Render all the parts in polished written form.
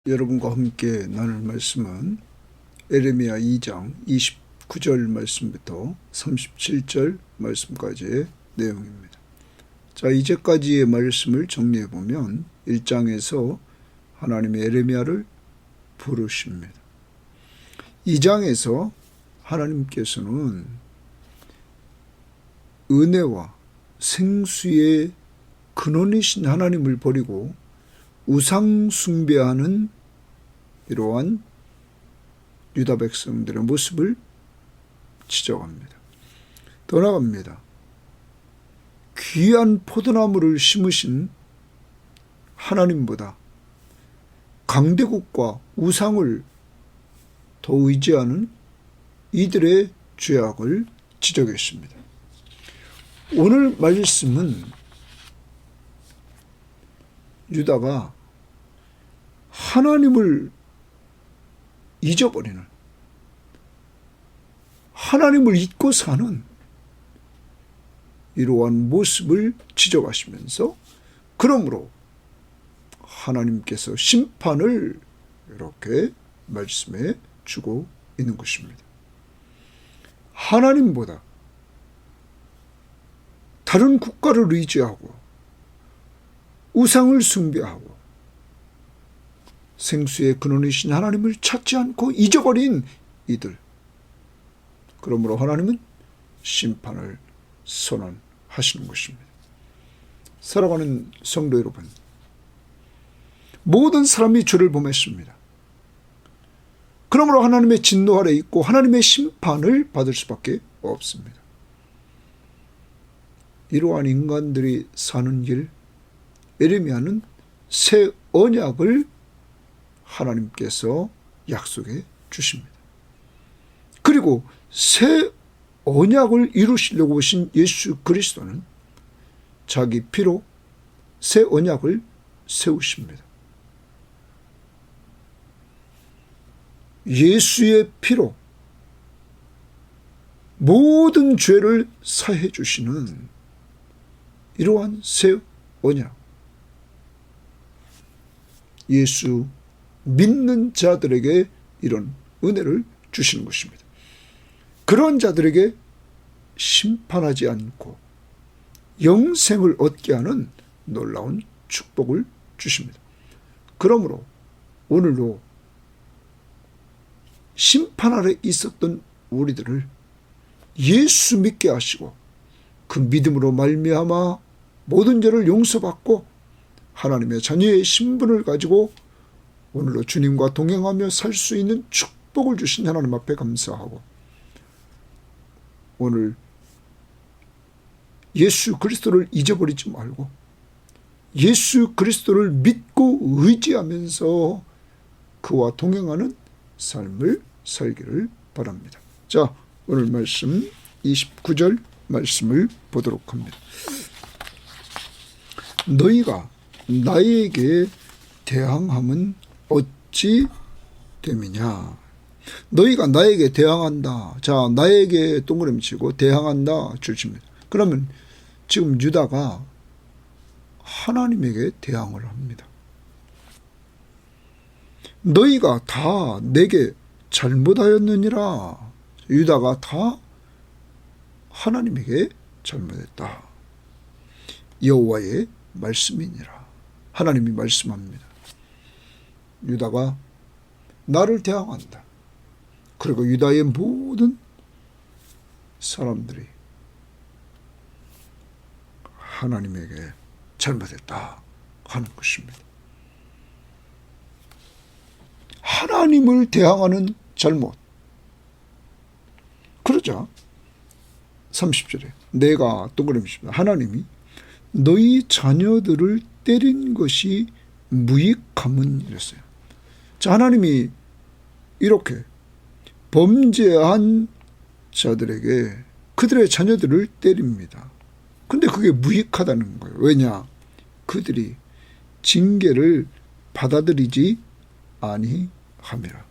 여러분과 함께 나눌 말씀은 에레미야 2장 29절 말씀부터 37절 말씀까지의 내용입니다. 자, 이제까지의 말씀을 정리해 보면 1장에서 하나님의 에레미야를 부르십니다. 2장에서 하나님께서는 은혜와 생수의 근원이신 하나님을 버리고 우상 숭배하는 이러한 유다 백성들의 모습을 지적합니다. 더 나아갑니다. 귀한 포도나무를 심으신 하나님보다 강대국과 우상을 더 의지하는 이들의 죄악을 지적했습니다. 오늘 말씀은 유다가 하나님을 잊어버리는, 하나님을 잊고 사는 이러한 모습을 지적하시면서 그러므로 하나님께서 심판을 이렇게 말씀해 주고 있는 것입니다. 하나님보다 다른 국가를 의지하고 우상을 숭배하고 생수의 근원이신 하나님을 찾지 않고 잊어버린 이들, 그러므로 하나님은 심판을 선언하시는 것입니다. 살아가는 성도 여러분, 모든 사람이 죄를 범했습니다. 그러므로 하나님의 진노 아래 있고 하나님의 심판을 받을 수밖에 없습니다. 이러한 인간들이 사는 길, 에레미야는 새 언약을 하나님께서 약속해 주십니다. 그리고 새 언약을 이루시려고 오신 예수 그리스도는 자기 피로 새 언약을 세우십니다. 예수의 피로 모든 죄를 사해 주시는 이러한 새 언약, 예수 믿는 자들에게 이런 은혜를 주시는 것입니다. 그런 자들에게 심판하지 않고 영생을 얻게 하는 놀라운 축복을 주십니다. 그러므로 오늘도 심판 아래 있었던 우리들을 예수 믿게 하시고 그 믿음으로 말미암아 모든 죄를 용서받고 하나님의 자녀의 신분을 가지고 오늘도 주님과 동행하며 살 수 있는 축복을 주신 하나님 앞에 감사하고, 오늘 예수 그리스도를 잊어버리지 말고 예수 그리스도를 믿고 의지하면서 그와 동행하는 삶을 살기를 바랍니다. 자, 오늘 말씀 29절 말씀을 보도록 합니다. 너희가 나에게 대항함은 어찌 됨이냐. 너희가 나에게 대항한다. 자, 나에게 동그라미 치고 대항한다 주십니다. 그러면 지금 유다가 하나님에게 대항을 합니다. 너희가 다 내게 잘못하였느니라. 유다가 다 하나님에게 잘못했다. 여호와의 말씀이니라. 하나님이 말씀합니다. 유다가 나를 대항한다. 그리고 유다의 모든 사람들이 하나님에게 잘못했다 하는 것입니다. 하나님을 대항하는 잘못. 그러자 30절에 내가 동그라미 칩니다. 하나님이 너희 자녀들을 때린 것이 무익함은 이랬어요. 자, 하나님이 이렇게 범죄한 자들에게 그들의 자녀들을 때립니다. 근데 그게 무익하다는 거예요. 왜냐? 그들이 징계를 받아들이지 아니함이라.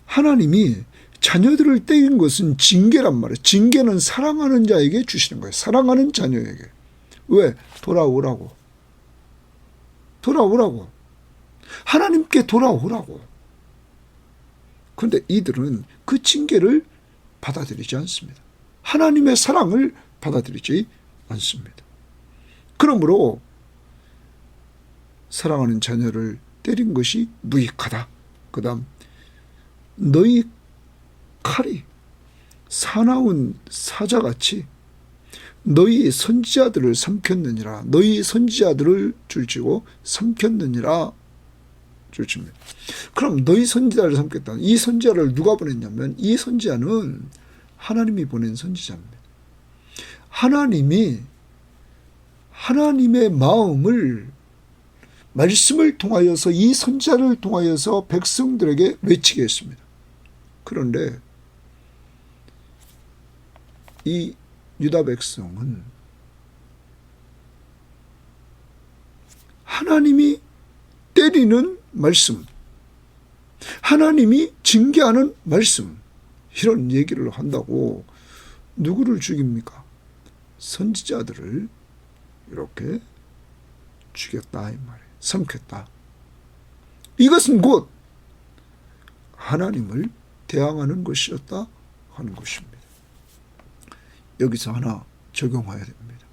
하나님이 자녀들을 때린 것은 징계란 말이에요. 징계는 사랑하는 자에게 주시는 거예요. 사랑하는 자녀에게. 왜? 돌아오라고. 하나님께 돌아오라고. 그런데 이들은 그 징계를 받아들이지 않습니다. 하나님의 사랑을 받아들이지 않습니다. 그러므로 사랑하는 자녀를 때린 것이 무익하다. 그 다음 너희 칼이 사나운 사자같이 너희 선지자들을 삼켰느니라. 너희 선지자들을 줄치고 삼켰느니라. 줄칩니다. 그럼 너희 선지자를 삼켰다. 이 선지자를 누가 보냈냐면 이 선지자는 하나님이 보낸 선지자입니다. 하나님이 하나님의 마음을 말씀을 통하여서 이 선지자를 통하여서 백성들에게 외치게 했습니다. 그런데 이 유다 백성은 하나님이 때리는 말씀, 하나님이 징계하는 말씀, 이런 얘기를 한다고 누구를 죽입니까? 선지자들을 이렇게 죽였다 이 말이에요. 삼켰다. 이것은 곧 하나님을 대항하는 것이었다 하는 것입니다. 여기서 하나 적용해야 됩니다.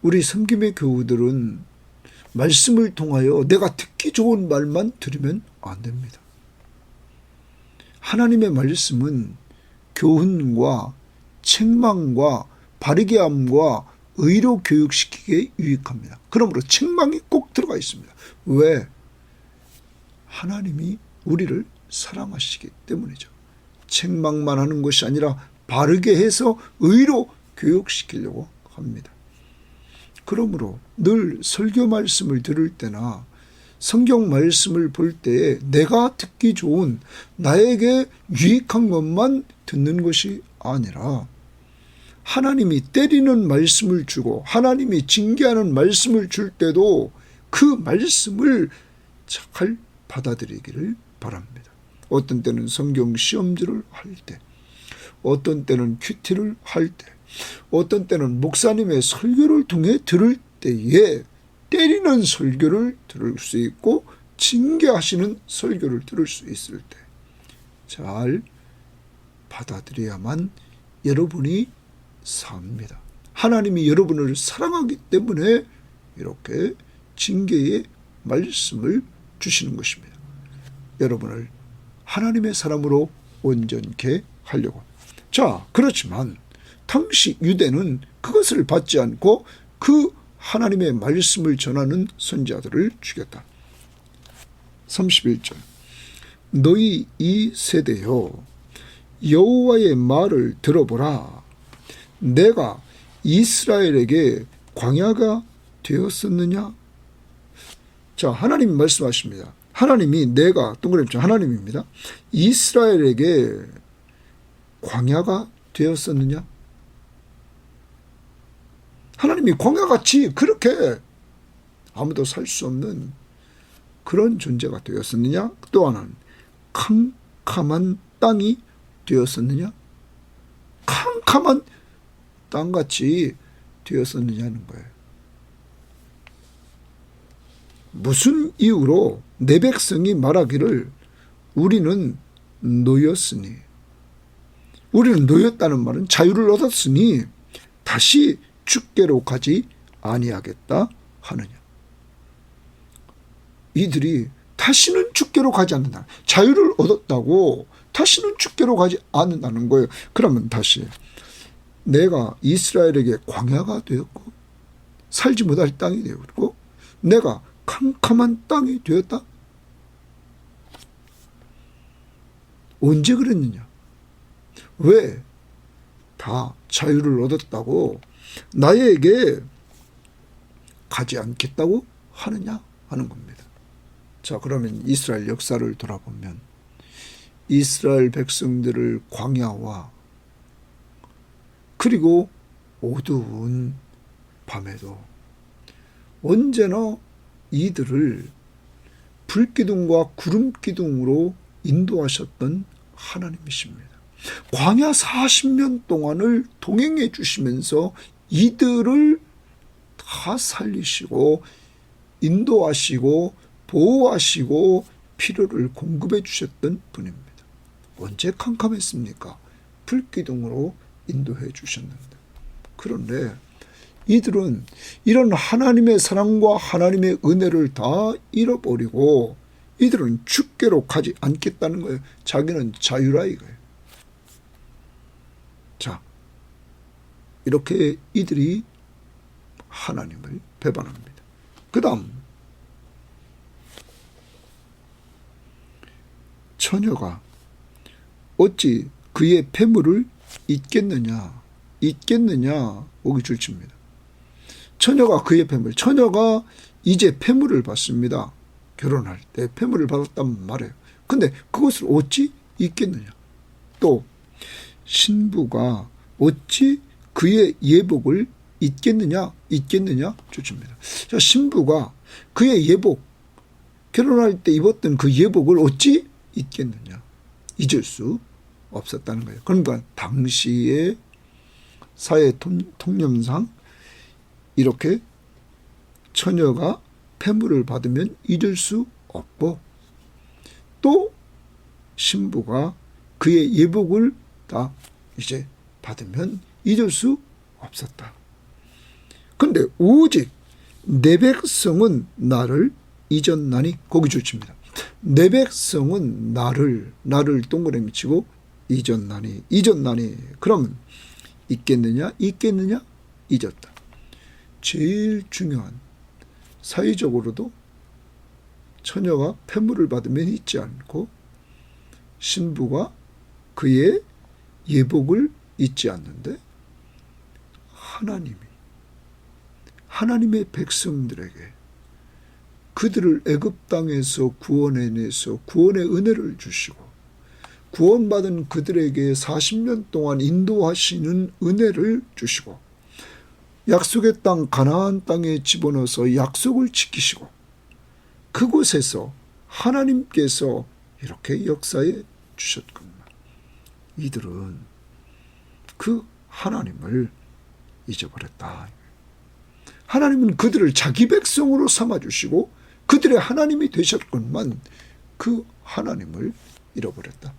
우리 섬김의 교우들은 말씀을 통하여 내가 듣기 좋은 말만 들으면 안 됩니다. 하나님의 말씀은 교훈과 책망과 바르게 함과 의로 교육시키기에 유익합니다. 그러므로 책망이 꼭 들어가 있습니다. 왜? 하나님이 우리를 사랑하시기 때문이죠. 책망만 하는 것이 아니라 바르게 해서 의로 교육시키려고 합니다. 그러므로 늘 설교 말씀을 들을 때나 성경 말씀을 볼 때에 내가 듣기 좋은 나에게 유익한 것만 듣는 것이 아니라 하나님이 때리는 말씀을 주고 하나님이 징계하는 말씀을 줄 때도 그 말씀을 잘 받아들이기를 바랍니다. 어떤 때는 성경 시험지를 할 때, 어떤 때는 큐티를 할 때, 어떤 때는 목사님의 설교를 통해 들을 때에 때리는 설교를 들을 수 있고 징계하시는 설교를 들을 수 있을 때 잘 받아들여야만 여러분이 삽니다. 하나님이 여러분을 사랑하기 때문에 이렇게 징계의 말씀을 주시는 것입니다. 여러분을 하나님의 사람으로 온전케 하려고. 자, 그렇지만 당시 유대는 그것을 받지 않고 그 하나님의 말씀을 전하는 선지자들을 죽였다. 31절 너희 이 세대여 여호와의 말을 들어보라. 내가 이스라엘에게 광야가 되었었느냐? 자, 하나님 말씀하십니다. 하나님이 내가 동그라미 하나님입니다. 이스라엘에게 광야가 되었었느냐? 하나님이 광야같이 그렇게 아무도 살 수 없는 그런 존재가 되었었느냐? 또 하나는 캄캄한 땅이 되었었느냐? 캄캄한 땅같이 되었었느냐는 거예요. 무슨 이유로 내 백성이 말하기를 우리는 노였으니, 우리는 노였다는 말은 자유를 얻었으니 다시 주께로 가지 아니하겠다 하느냐. 이들이 다시는 주께로 가지 않는다. 자유를 얻었다고 다시는 주께로 가지 않는다는 거예요. 그러면 다시 내가 이스라엘에게 광야가 되었고 살지 못할 땅이 되었고 내가 캄캄한 땅이 되었다. 언제 그랬느냐? 왜 다 자유를 얻었다고 나에게 가지 않겠다고 하느냐 하는 겁니다. 자, 그러면 이스라엘 역사를 돌아보면 이스라엘 백성들을 광야와 그리고 어두운 밤에도 언제나 이들을 불기둥과 구름기둥으로 인도하셨던 하나님이십니다. 광야 40년 동안을 동행해 주시면서 이들을 다 살리시고 인도하시고 보호하시고 필요를 공급해 주셨던 분입니다. 언제 캄캄했습니까? 불기둥으로 인도해 주셨는데. 그런데 이들은 이런 하나님의 사랑과 하나님의 은혜를 다 잃어버리고 이들은 주께로 가지 않겠다는 거예요. 자기는 자유라 이거예요. 자, 이렇게 이들이 하나님을 배반합니다. 그 다음 처녀가 어찌 그의 폐물을 잊겠느냐 오기 줄칩니다. 처녀가 그의 폐물, 처녀가 이제 폐물을 받습니다. 결혼할 때 폐물을 받았단 말이에요. 근데 그것을 어찌 잊겠느냐. 또 신부가 어찌 그의 예복을 잊겠느냐 줄칩니다. 자, 신부가 그의 예복, 결혼할 때 입었던 그 예복을 어찌 잊겠느냐. 잊을 수 없었다는 거예요. 그러니까 당시의 사회 통념상 이렇게 처녀가 폐물을 받으면 잊을 수 없고 또 신부가 그의 예복을 다 이제 받으면 잊을 수 없었다. 그런데 오직 내 백성은 나를 잊었나니 거기 줄칩니다. 내 백성은 나를 동그라미 치고 잊었나니 그러면 잊겠느냐 잊었다. 제일 중요한 사회적으로도 처녀가 폐물을 받으면 잊지 않고 신부가 그의 예복을 잊지 않는데 하나님의 백성들에게 그들을 애굽 땅에서 구원해내서 구원의 은혜를 주시고 구원받은 그들에게 40년 동안 인도하시는 은혜를 주시고 약속의 땅 가나안 땅에 집어넣어서 약속을 지키시고 그곳에서 하나님께서 이렇게 역사해 주셨구나. 이들은 그 하나님을 잊어버렸다. 하나님은 그들을 자기 백성으로 삼아주시고 그들의 하나님이 되셨건만 그 하나님을 잃어버렸다.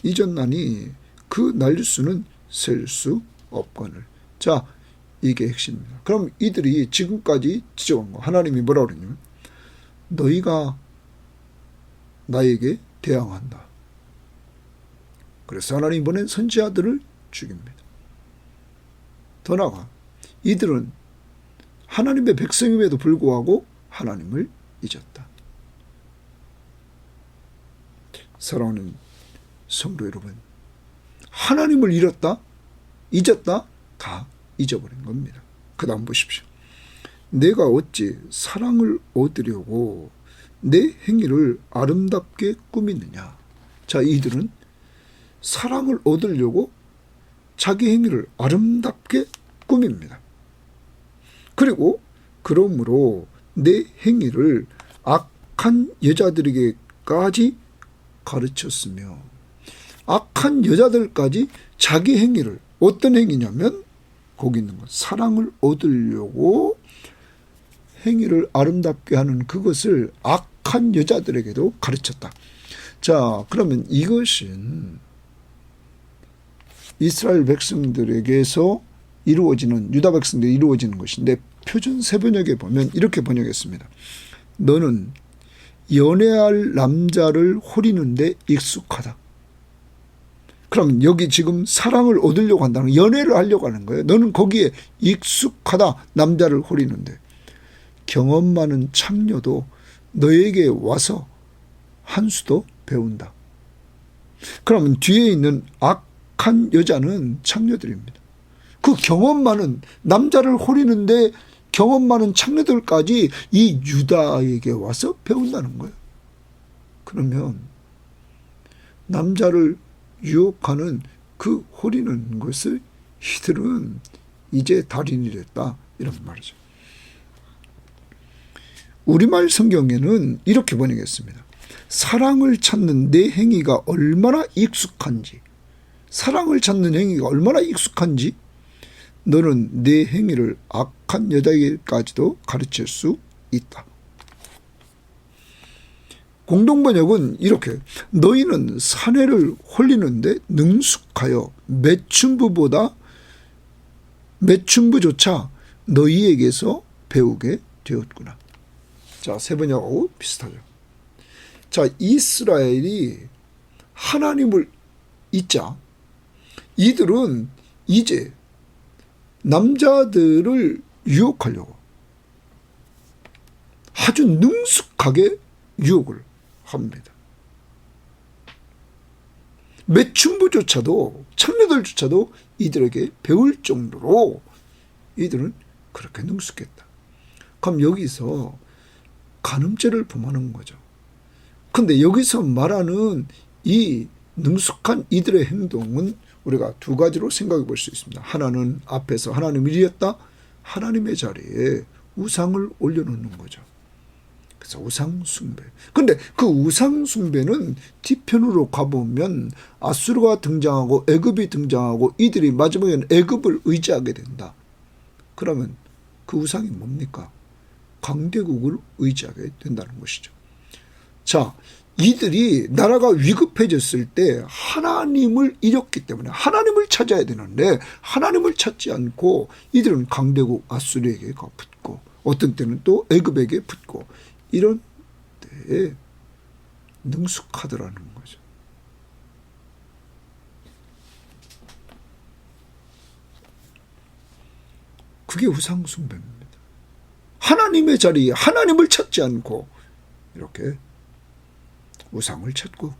잊었나니 그 날수는 셀 수 없거늘. 자, 이게 핵심입니다. 그럼 이들이 지금까지 지적한 거 하나님이 뭐라고 그러냐면 너희가 나에게 대항한다. 그래서 하나님이 보낸 선지자들을 죽입니다. 더 나아가 이들은 하나님의 백성임에도 불구하고 하나님을 잊었다. 사랑하는 성도 여러분, 하나님을 잃었다, 잊었다, 다 잊어버린 겁니다. 그 다음 보십시오. 내가 어찌 사랑을 얻으려고 내 행위를 아름답게 꾸미느냐. 자, 이들은 사랑을 얻으려고 자기 행위를 아름답게 꾸밉니다. 그리고 그러므로 내 행위를 악한 여자들에게까지 가르쳤으며 악한 여자들까지 자기 행위를 어떤 행위냐면 거기 있는 것 사랑을 얻으려고 행위를 아름답게 하는 그것을 악한 여자들에게도 가르쳤다. 자, 그러면 이것은 이스라엘 백성들에게서 이루어지는 유다 백성들이 이루어지는 것인데 표준 세번역에 보면 이렇게 번역했습니다. 너는 연애할 남자를 호리는데 익숙하다. 그럼 여기 지금 사랑을 얻으려고 한다는 연애를 하려고 하는 거예요. 너는 거기에 익숙하다. 남자를 호리는데. 경험 많은 창녀도 너에게 와서 한 수도 배운다. 그러면 뒤에 있는 악한 여자는 창녀들입니다. 그 경험 많은 남자를 호리는데 경험 많은 창녀들까지 이 유다에게 와서 배운다는 거예요. 그러면 남자를 유혹하는 그 호리는 것을 이들은 이제 달인이 됐다. 이런 말이죠. 우리말 성경에는 이렇게 번역했습니다. 사랑을 찾는 내 행위가 얼마나 익숙한지, 사랑을 찾는 행위가 얼마나 익숙한지 너는 내 행위를 악한 여자에게까지도 가르칠 수 있다. 공동번역은 이렇게 너희는 사내를 홀리는데 능숙하여 매춘부조차 너희에게서 배우게 되었구나. 자, 세 번역하고 비슷하죠. 자, 이스라엘이 하나님을 잊자 이들은 이제 남자들을 유혹하려고 아주 능숙하게 유혹을 합니다. 매춘부조차도 청녀들조차도 이들에게 배울 정도로 이들은 그렇게 능숙했다. 그럼 여기서 간음죄를 범하는 거죠. 근데 여기서 말하는 이 능숙한 이들의 행동은 우리가 두 가지로 생각해 볼 수 있습니다. 하나는 앞에서 하나님을 잃었다. 하나님의 자리에 우상을 올려놓는 거죠. 그래서 우상 숭배. 근데 그 우상 숭배는 뒤편으로 가보면 아수르가 등장하고 애굽이 등장하고 이들이 마지막에는 애굽을 의지하게 된다. 그러면 그 우상이 뭡니까? 강대국을 의지하게 된다는 것이죠. 자, 이들이 나라가 위급해졌을 때 하나님을 잃었기 때문에 하나님을 찾아야 되는데 하나님을 찾지 않고 이들은 강대국 아수르에게 붙고 어떤 때는 또 애굽에게 붙고 이런 때에 능숙하더라는 거죠. 그게 우상 숭배입니다. 하나님의 자리에 하나님을 찾지 않고 이렇게 우상을 찾고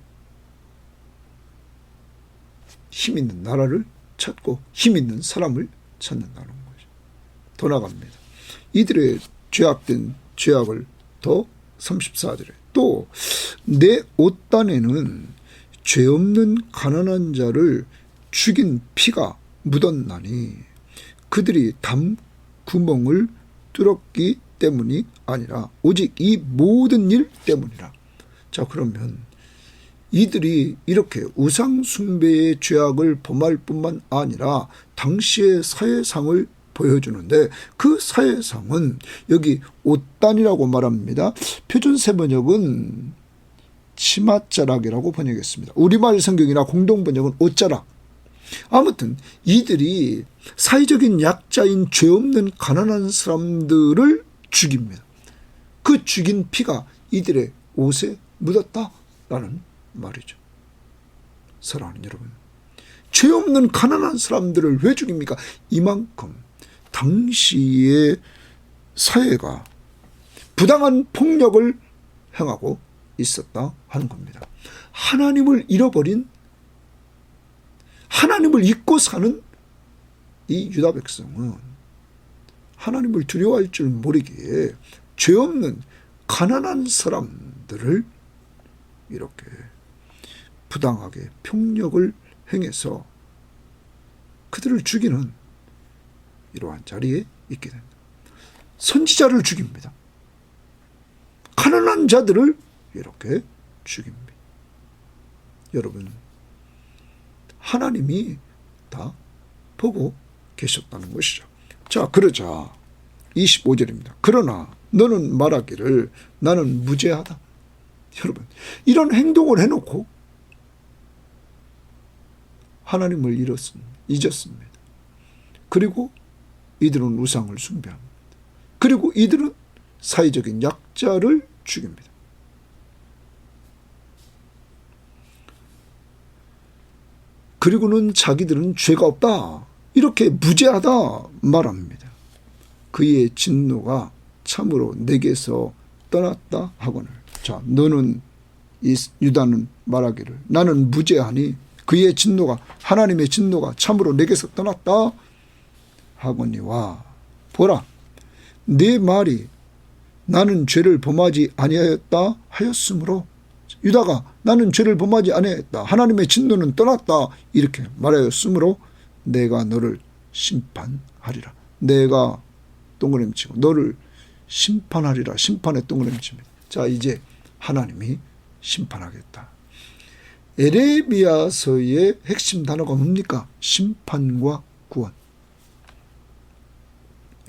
힘 있는 나라를 찾고 힘 있는 사람을 찾는다는 거죠. 더 나갑니다. 이들의 죄악된 죄악을 더 34절에 또 내 옷단에는 죄 없는 가난한 자를 죽인 피가 묻었나니 그들이 담 구멍을 뚫었기 때문이 아니라 오직 이 모든 일 때문이라. 자, 그러면 이들이 이렇게 우상 숭배의 죄악을 범할 뿐만 아니라 당시의 사회상을 보여주는데 그 사회상은 여기 옷단이라고 말합니다. 표준 세번역은 치맛자락이라고 번역했습니다. 우리말 성경이나 공동번역은 옷자락. 아무튼 이들이 사회적인 약자인 죄 없는 가난한 사람들을 죽입니다. 그 죽인 피가 이들의 옷에 묻었다라는 말이죠. 사랑하는 여러분, 죄 없는 가난한 사람들을 왜 죽입니까? 이만큼 당시의 사회가 부당한 폭력을 행하고 있었다 하는 겁니다. 하나님을 잃어버린, 하나님을 잊고 사는 이 유다 백성은 하나님을 두려워할 줄 모르기에 죄 없는 가난한 사람들을 이렇게 부당하게 폭력을 행해서 그들을 죽이는 이러한 자리에 있게 된다. 선지자를 죽입니다. 가난한 자들을 이렇게 죽입니다. 여러분, 하나님이 다 보고 계셨다는 것이죠. 자, 그러자 25절입니다. 그러나 너는 말하기를 나는 무죄하다. 여러분, 이런 행동을 해놓고 하나님을 잊었습니다. 그리고 이들은 우상을 숭배합니다. 그리고 이들은 사회적인 약자를 죽입니다. 그리고는 자기들은 죄가 없다, 이렇게 무죄하다 말합니다. 그의 진노가 참으로 내게서 떠났다 하거늘. 자, 너는 유다는 말하기를 나는 무죄하니 그의 진노가, 하나님의 진노가 참으로 내게서 떠났다 하거니와 보라, 내 말이 나는 죄를 범하지 아니하였다 하였으므로, 유다가 나는 죄를 범하지 아니하였다, 하나님의 진노는 떠났다 이렇게 말하였으므로 내가 너를 심판하리라. 내가 동그라미치고 너를 심판하리라. 심판의 동그라미칩니다. 자, 이제 하나님이 심판하겠다. 에레미야서의 핵심 단어가 뭡니까? 심판과 구원.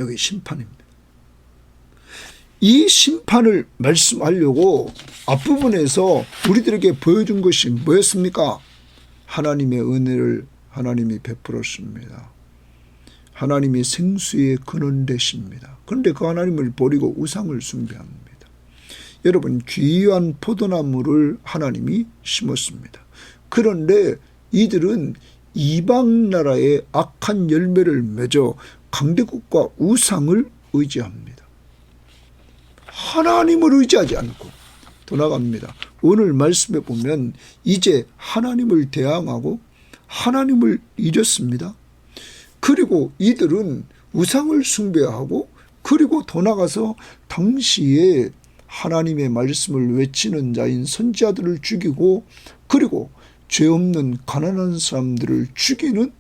여기 심판입니다. 이 심판을 말씀하려고 앞부분에서 우리들에게 보여준 것이 뭐였습니까? 하나님의 은혜를 하나님이 베풀었습니다. 하나님이 생수의 근원 되십니다. 그런데 그 하나님을 버리고 우상을 숭배합니다. 여러분, 귀한 포도나무를 하나님이 심었습니다. 그런데 이들은 이방 나라의 악한 열매를 맺어 강대국과 우상을 의지합니다. 하나님을 의지하지 않고 돌아갑니다. 오늘 말씀에 보면 이제 하나님을 대항하고 하나님을 잊었습니다. 그리고 이들은 우상을 숭배하고 그리고 더 나가서 당시에 하나님의 말씀을 외치는 자인 선지자들을 죽이고 그리고 죄 없는 가난한 사람들을 죽이는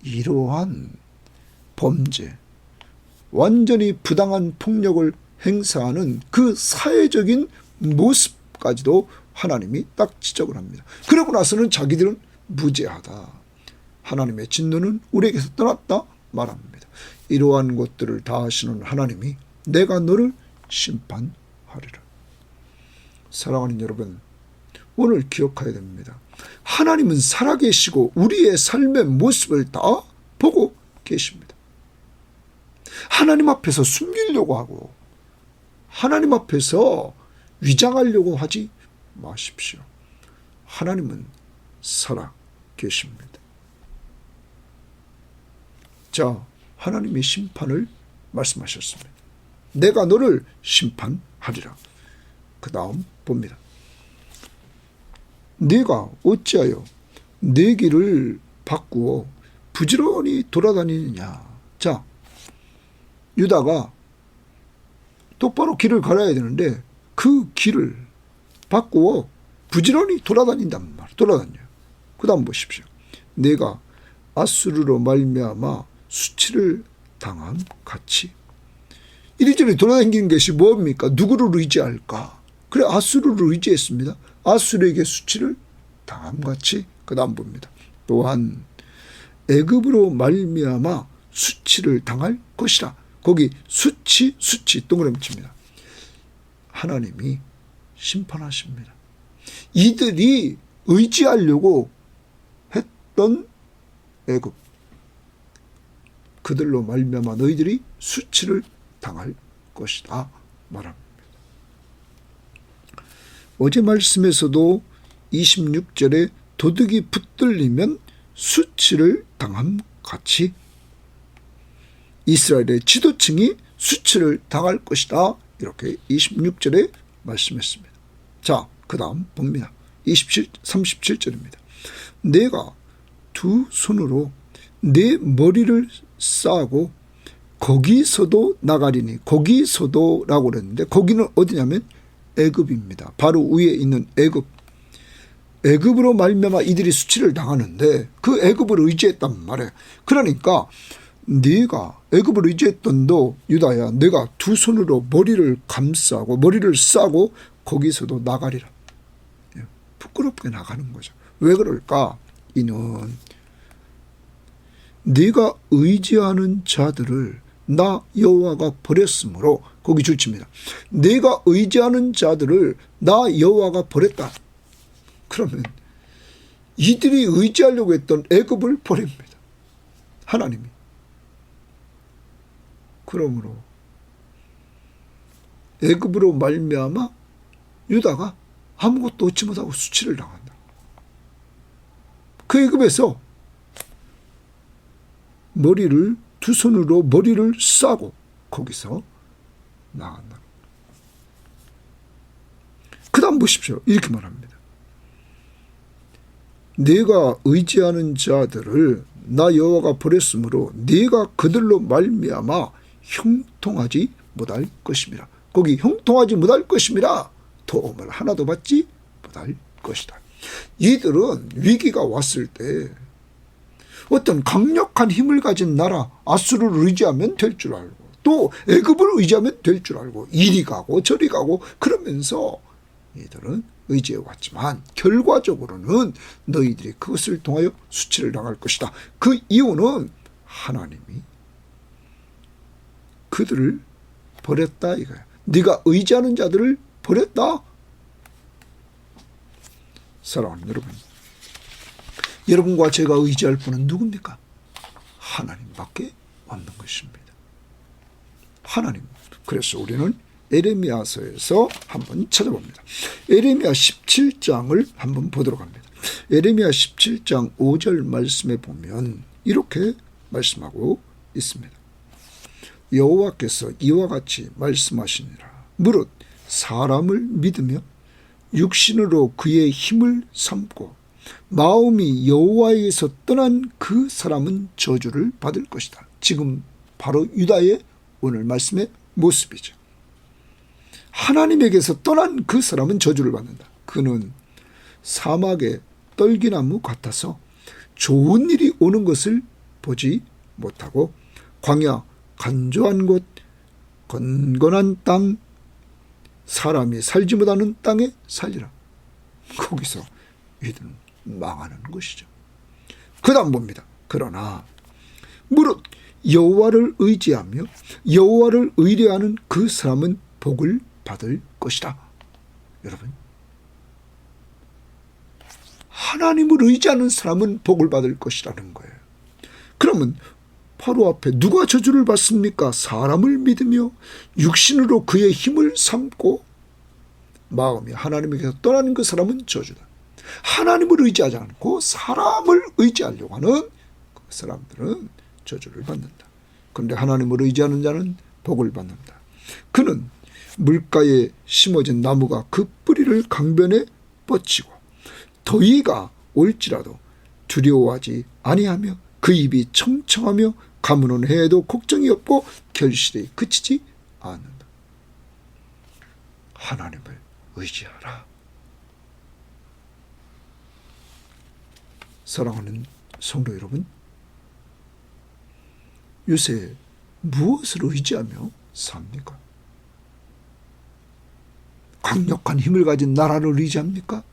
이러한 범죄, 완전히 부당한 폭력을 행사하는 그 사회적인 모습까지도 하나님이 딱 지적을 합니다. 그러고 나서는 자기들은 무죄하다. 하나님의 진노는 우리에게서 떠났다 말합니다. 이러한 것들을 다 하시는 하나님이 내가 너를 심판하리라. 사랑하는 여러분, 오늘 기억해야 됩니다. 하나님은 살아계시고 우리의 삶의 모습을 다 보고 계십니다. 하나님 앞에서 숨기려고 하고 하나님 앞에서 위장하려고 하지 마십시오. 하나님은 살아계십니다. 자, 하나님의 심판을 말씀하셨습니다. 내가 너를 심판하리라. 그 다음 봅니다. 네가 어찌하여 내 길을 바꾸어 부지런히 돌아다니느냐. 자, 유다가 똑바로 길을 걸어야 되는데 그 길을 바꾸어 부지런히 돌아다닌단 말이에요. 돌아다녀요. 그 다음 보십시오. 내가 아수르로 말미암아 수치를 당함 같이. 이리저리 돌아다니는 것이 뭡니까? 누구를 의지할까? 그래, 아수르를 의지했습니다. 아수르에게 수치를 당함 같이. 그 다음 봅니다. 또한 애굽으로 말미암아 수치를 당할 것이라. 거기 수치 동그라미 칩니다. 하나님이 심판하십니다. 이들이 의지하려고 했던 애굽, 그들로 말미암아 너희들이 수치를 당할 것이다 말합니다. 어제 말씀에서도 26절에 도둑이 붙들리면 수치를 당함 같이 이스라엘의 지도층이 수치를 당할 것이다. 이렇게 26절에 말씀했습니다. 자, 그 다음 봅니다. 37절입니다. 내가 두 손으로 내 머리를 싸고 거기서도 나가리니. 거기서도라고 그랬는데 거기는 어디냐면 애굽입니다. 바로 위에 있는 애굽. 애굽으로 말미암아 이들이 수치를 당하는데 그 애굽을 의지했단 말이에요. 그러니까 네가 애굽을 의지했던 너 유다야, 내가 두 손으로 머리를 감싸고 머리를 싸고 거기서도 나가리라. 부끄럽게 나가는 거죠. 왜 그럴까? 이는 네가 의지하는 자들을 나 여호와가 버렸으므로. 거기 줄칩니다. 네가 의지하는 자들을 나 여호와가 버렸다. 그러면 이들이 의지하려고 했던 애굽을 버립니다. 하나님이. 그러므로 애굽으로 말미암아 유다가 아무것도 얻지 못하고 수치를 당한다. 그 애굽에서 두 손으로 머리를 싸고 거기서 나간다. 그 다음 보십시오. 이렇게 말합니다. 네가 의지하는 자들을 나 여호와가 버렸으므로 네가 그들로 말미암아 형통하지 못할 것임이라. 거기 형통하지 못할 것임이라. 도움을 하나도 받지 못할 것이다. 이들은 위기가 왔을 때 어떤 강력한 힘을 가진 나라 아수르를 의지하면 될 줄 알고 또 애굽을 의지하면 될 줄 알고 이리 가고 저리 가고 그러면서 이들은 의지해 왔지만 결과적으로는 너희들이 그것을 통하여 수치를 당할 것이다. 그 이유는 하나님이 그들을 버렸다 이거야. 네가 의지하는 자들을 버렸다. 사랑하는 여러분, 여러분과 제가 의지할 분은 누굽니까? 하나님밖에 없는 것입니다. 하나님. 그래서 우리는 에레미야서에서 한번 찾아봅니다. 에레미야 17장을 한번 보도록 합니다. 에레미야 17장 5절 말씀에 보면 이렇게 말씀하고 있습니다. 여호와께서 이와 같이 말씀하시니라. 무릇 사람을 믿으며 육신으로 그의 힘을 삼고 마음이 여호와에게서 떠난 그 사람은 저주를 받을 것이다. 지금 바로 유다의 오늘 말씀의 모습이죠. 하나님에게서 떠난 그 사람은 저주를 받는다. 그는 사막의 떨기나무 같아서 좋은 일이 오는 것을 보지 못하고 광야 간조한 곳 건건한 땅 사람이 살지 못하는 땅에 살리라. 거기서 이들은 망하는 것이죠. 그 다음 봅니다. 그러나 무릇 여호와를 의지하며 여호와를 의뢰하는 그 사람은 복을 받을 것이다. 여러분, 하나님을 의지하는 사람은 복을 받을 것이라는 거예요. 그러면 바로 앞에 누가 저주를 받습니까? 사람을 믿으며 육신으로 그의 힘을 삼고 마음이 하나님에게서 떠나는 그 사람은 저주다. 하나님을 의지하지 않고 사람을 의지하려고 하는 그 사람들은 저주를 받는다. 그런데 하나님을 의지하는 자는 복을 받는다. 그는 물가에 심어진 나무가 그 뿌리를 강변에 뻗치고 더위가 올지라도 두려워하지 아니하며 그 입이 청청하며 가무는 해에도 걱정이 없고 결실이 그치지 않는다. 하나님을 의지하라. 사랑하는 성도 여러분, 요새 무엇을 의지하며 삽니까? 강력한 힘을 가진 나라를 의지합니까?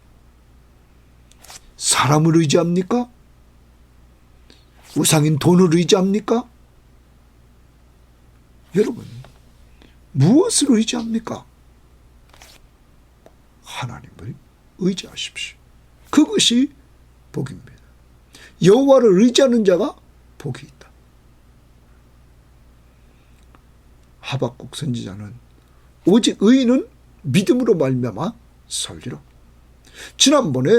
사람을 의지합니까? 우상인 돈을 의지합니까? 여러분, 무엇을 의지합니까? 하나님을 의지하십시오. 그것이 복입니다. 여호와를 의지하는 자가 복이 있다. 하박국 선지자는 오직 의인은 믿음으로 말미암아 살리라. 지난번에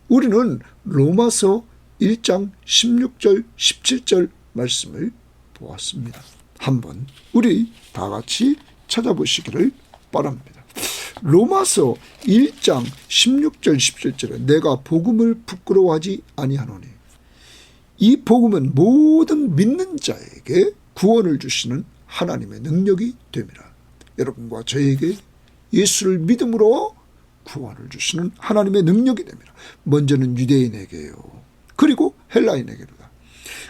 우리는 로마서 1장 16절 17절 말씀을 보았습니다. 한번 우리 다 같이 찾아보시기를 바랍니다. 로마서 1장 16절 17절에 내가 복음을 부끄러워하지 아니하노니 이 복음은 모든 믿는 자에게 구원을 주시는 하나님의 능력이 됨이라. 여러분과 저에게 예수를 믿음으로 구원을 주시는 하나님의 능력이 됩니다. 먼저는 유대인에게요. 그리고 헬라인에게로다.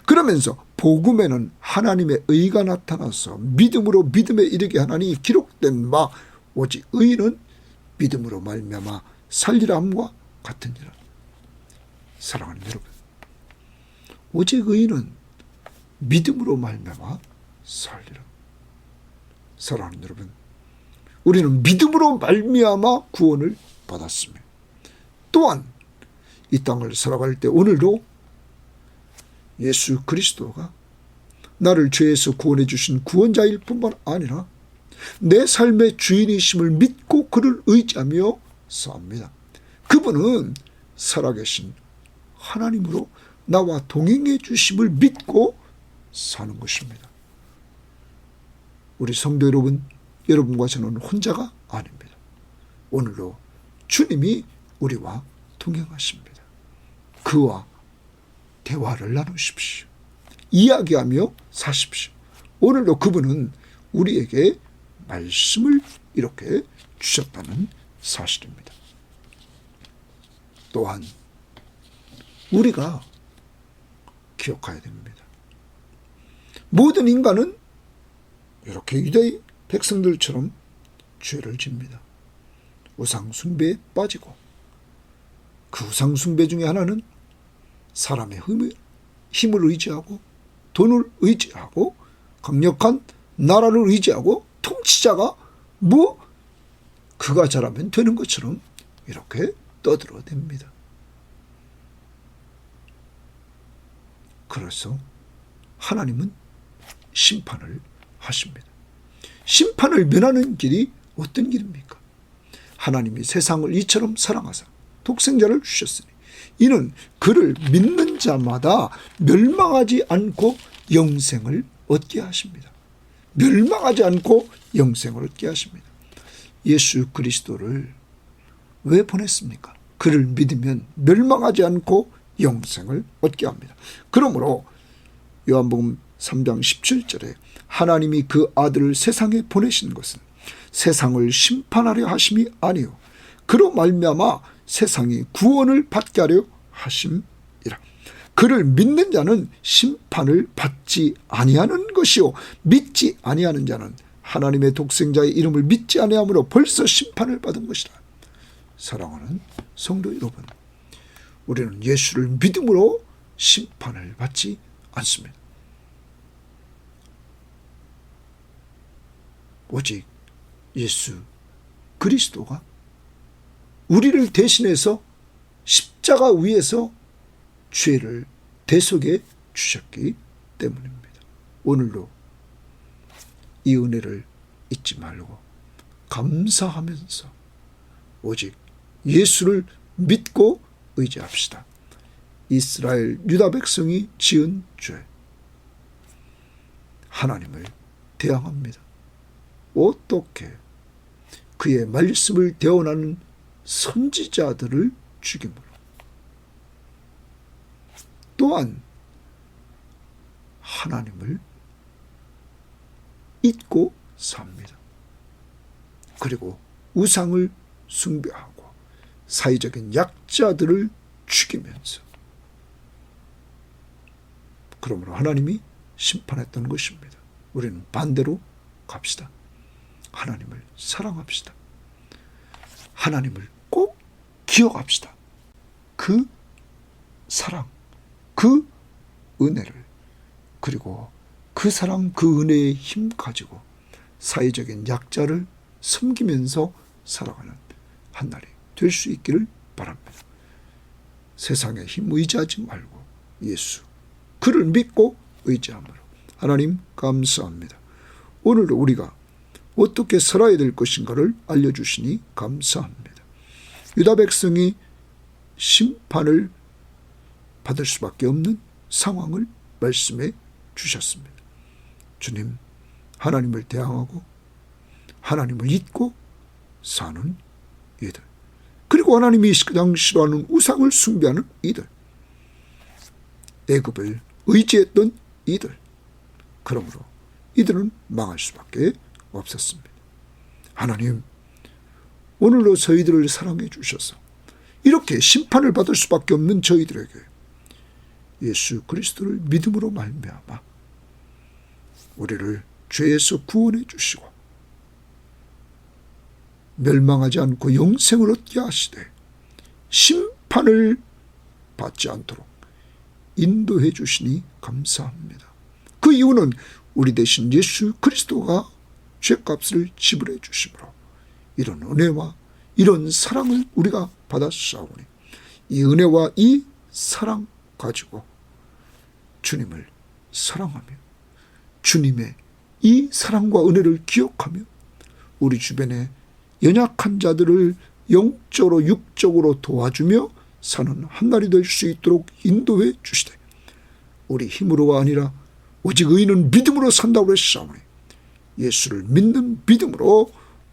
그러면서 복음에는 하나님의 의가 나타나서 믿음으로 믿음에 이르게 하나니 기록된 바 오직 의인은 믿음으로 말미암아 살리라 함과 같으니라. 사랑하는 여러분, 오직 의인은 믿음으로 말미암아 살리라. 사랑하는 여러분, 우리는 믿음으로 말미암아 구원을 받았으며 또한 이 땅을 살아갈 때 오늘도 예수 그리스도가 나를 죄에서 구원해 주신 구원자일 뿐만 아니라 내 삶의 주인이심을 믿고 그를 의지하며 삽니다. 그분은 살아계신 하나님으로 나와 동행해 주심을 믿고 사는 것입니다. 우리 성도 여러분, 여러분과 저는 혼자가 아닙니다. 오늘도 주님이 우리와 동행하십니다. 그와 대화를 나누십시오. 이야기하며 사십시오. 오늘도 그분은 우리에게 말씀을 이렇게 주셨다는 사실입니다. 또한 우리가 기억해야 됩니다. 모든 인간은 이렇게 유대 백성들처럼 죄를 집니다. 우상 숭배에 빠지고 그 우상 숭배 중에 하나는 사람의 힘을 의지하고 돈을 의지하고 강력한 나라를 의지하고 통치자가 뭐 그가 잘하면 되는 것처럼 이렇게 떠들어댑니다. 그래서 하나님은 심판을 하십니다. 심판을 면하는 길이 어떤 길입니까? 하나님이 세상을 이처럼 사랑하사 독생자를 주셨으니 이는 그를 믿는 자마다 멸망하지 않고 영생을 얻게 하십니다. 멸망하지 않고 영생을 얻게 하십니다. 예수 그리스도를 왜 보냈습니까? 그를 믿으면 멸망하지 않고 영생을 얻게 합니다. 그러므로 요한복음 3장 17절에 하나님이 그 아들을 세상에 보내신 것은 세상을 심판하려 하심이 아니요 그로 말미암아 세상이 구원을 받게 하려 하심이라. 그를 믿는 자는 심판을 받지 아니하는 것이요 믿지 아니하는 자는 하나님의 독생자의 이름을 믿지 아니하므로 벌써 심판을 받은 것이라. 사랑하는 성도 여러분, 우리는 예수를 믿음으로 심판을 받지 않습니다. 오직 예수 그리스도가 우리를 대신해서 십자가 위에서 죄를 대속해 주셨기 때문입니다. 오늘도 이 은혜를 잊지 말고 감사하면서 오직 예수를 믿고 의지합시다. 이스라엘 유다 백성이 지은 죄, 하나님을 대항합니다. 어떻게 그의 말씀을 대언하는 선지자들을 죽임으로 또한 하나님을 잊고 삽니다. 그리고 우상을 숭배하고 사회적인 약자들을 죽이면서 그러므로 하나님이 심판했던 것입니다. 우리는 반대로 갑시다. 하나님을 사랑합시다. 하나님을 꼭 기억합시다. 그 사랑, 그 은혜를, 그리고 그 사랑, 그 은혜의 힘 가지고 사회적인 약자를 섬기면서 살아가는 한 날이 될 수 있기를 바랍니다. 세상에 힘 의지하지 말고 예수, 그를 믿고 의지함으로 하나님 감사합니다. 오늘도 우리가 어떻게 살아야 될 것인가를 알려주시니 감사합니다. 유다 백성이 심판을 받을 수밖에 없는 상황을 말씀해 주셨습니다. 주님, 하나님을 대항하고 하나님을 잊고 사는 이들, 그리고 하나님이 가장 싫어하는 우상을 숭배하는 이들, 애굽을 의지했던 이들, 그러므로 이들은 망할 수밖에 없었습니다. 하나님, 오늘도 저희들을 사랑해 주셔서 이렇게 심판을 받을 수밖에 없는 저희들에게 예수 그리스도를 믿음으로 말미암아 우리를 죄에서 구원해 주시고 멸망하지 않고 영생을 얻게 하시되 심판을 받지 않도록 인도해 주시니 감사합니다. 그 이유는 우리 대신 예수 그리스도가 죄값을 지불해 주심으로 이런 은혜와 이런 사랑을 우리가 받았사오니 이 은혜와 이 사랑 가지고 주님을 사랑하며 주님의 이 사랑과 은혜를 기억하며 우리 주변에 연약한 자들을 영적으로 육적으로 도와주며 사는 한 날이 될 수 있도록 인도해 주시되 우리 힘으로가 아니라 오직 의인은 믿음으로 산다고 했사오니 예수를 믿는 믿음으로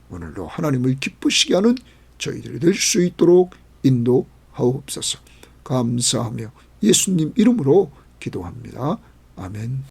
오늘도 하나님을 기쁘시게 하는 저희들이 될 수 있도록 인도하옵소서. 감사하며 예수님 이름으로 기도합니다. 아멘.